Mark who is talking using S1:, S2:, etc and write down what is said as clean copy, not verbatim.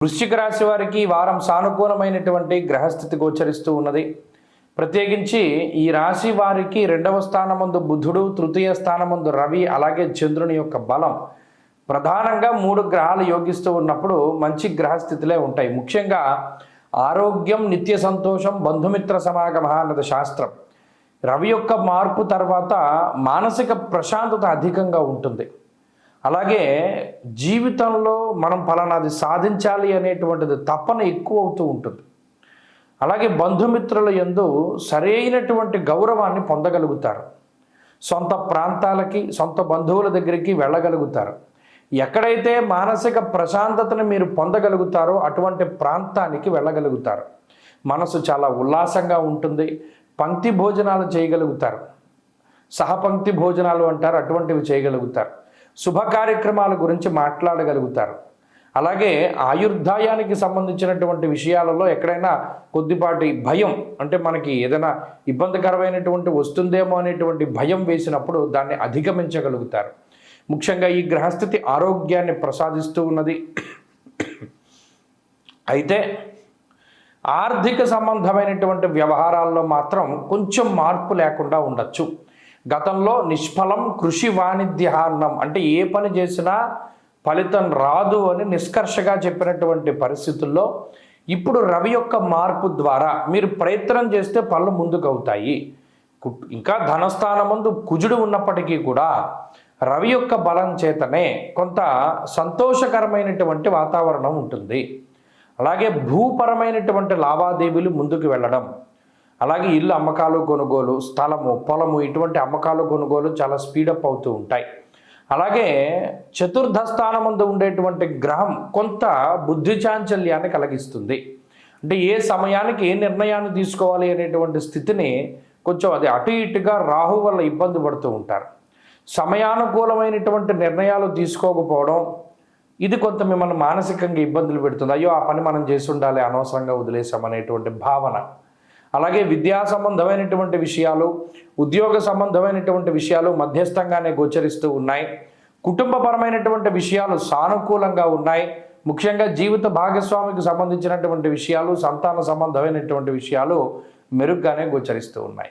S1: వృశ్చిక రాశి వారికి ఈ వారం సానుకూలమైనటువంటి గ్రహస్థితి గోచరిస్తూ ఉన్నది. ప్రత్యేకించి ఈ రాశి వారికి రెండవ స్థానమందు బుధుడు, తృతీయ స్థానమందు రవి, అలాగే చంద్రుని యొక్క బలం ప్రధానంగా 3 గ్రహాలు యోగిస్తూ ఉన్నప్పుడు మంచి గ్రహస్థితిలే ఉంటాయి. ముఖ్యంగా ఆరోగ్యం, నిత్య సంతోషం, బంధుమిత్ర సమాగమ అన్నది శాస్త్రం. రవి యొక్క మార్పు తర్వాత మానసిక ప్రశాంతత అధికంగా ఉంటుంది. అలాగే జీవితంలో మనం ఫలానాది సాధించాలి అనేటువంటిది తపన ఎక్కువ అవుతూ ఉంటుంది. అలాగే బంధుమిత్రుల యందు సరైనటువంటి గౌరవాన్ని పొందగలుగుతారు. సొంత ప్రాంతాలకి, సొంత బంధువుల దగ్గరికి వెళ్ళగలుగుతారు. ఎక్కడైతే మానసిక ప్రశాంతతను మీరు పొందగలుగుతారో అటువంటి ప్రాంతానికి వెళ్ళగలుగుతారు. మనసు చాలా ఉల్లాసంగా ఉంటుంది. పంక్తి భోజనాలు చేయగలుగుతారు. సహపంక్తి భోజనాలు అంటారు, అటువంటివి చేయగలుగుతారు. శుభ కార్యక్రమాల గురించి మాట్లాడగలుగుతారు. అలాగే ఆయుర్దాయానికి సంబంధించినటువంటి విషయాలలో ఎక్కడైనా కొద్దిపాటి భయం, అంటే మనకి ఏదైనా ఇబ్బందికరమైనటువంటి వస్తుందేమో అనేటువంటి భయం వేసినప్పుడు దాన్ని అధిగమించగలుగుతారు. ముఖ్యంగా ఈ గ్రహస్థితి ఆరోగ్యాన్ని ప్రసాదిస్తూ ఉన్నది. అయితే ఆర్థిక సంబంధమైనటువంటి వ్యవహారాల్లో మాత్రం కొంచెం మార్పు లేకుండా ఉండొచ్చు. గతంలో నిష్ఫలం కృషి వాణిజ్యాన్నం, అంటే ఏ పని చేసినా ఫలితం రాదు అని నిష్కర్షగా చెప్పినటువంటి పరిస్థితుల్లో ఇప్పుడు రవి యొక్క మార్పు ద్వారా మీరు ప్రయత్నం చేస్తే పనులు ముందుకు అవుతాయి. ఇంకా ధనస్థానమందు కుజుడు ఉన్నప్పటికీ కూడా రవి యొక్క బలం చేతనే కొంత సంతోషకరమైనటువంటి వాతావరణం ఉంటుంది. అలాగే భూపరమైనటువంటి లావాదేవీలు ముందుకు వెళ్ళడం, అలాగే ఇల్లు అమ్మకాలు కొనుగోలు, స్థలము, పొలము, ఇటువంటి అమ్మకాలు కొనుగోలు చాలా స్పీడప్ అవుతూ ఉంటాయి. అలాగే చతుర్థ స్థానమందు ఉండేటువంటి గ్రహం కొంత బుద్ధి చాంచల్యాన్ని కలిగిస్తుంది. అంటే ఏ సమయానికి ఏ నిర్ణయాన్ని తీసుకోవాలి అనేటువంటి స్థితిని కొంచెం అది అటు ఇటుగా రాహు వల్ల ఇబ్బంది పడుతూ ఉంటారు. సమయానుకూలమైనటువంటి నిర్ణయాలు తీసుకోకపోవడం, ఇది కొంత మిమ్మల్ని మానసికంగా ఇబ్బందులు పెడుతుంది. అయ్యో ఆ పని మనం చేసి ఉండాలి, అనవసరంగా వదిలేసామనేటువంటి భావన. అలాగే విద్యా సంబంధమైనటువంటి విషయాలు, ఉద్యోగ సంబంధమైనటువంటి విషయాలు మధ్యస్థంగానే గోచరిస్తూ ఉన్నాయి. కుటుంబపరమైనటువంటి విషయాలు సానుకూలంగా ఉన్నాయి. ముఖ్యంగా జీవిత భాగస్వామికి సంబంధించినటువంటి విషయాలు, సంతాన సంబంధమైనటువంటి విషయాలు మెరుగ్గానే గోచరిస్తూ ఉన్నాయి.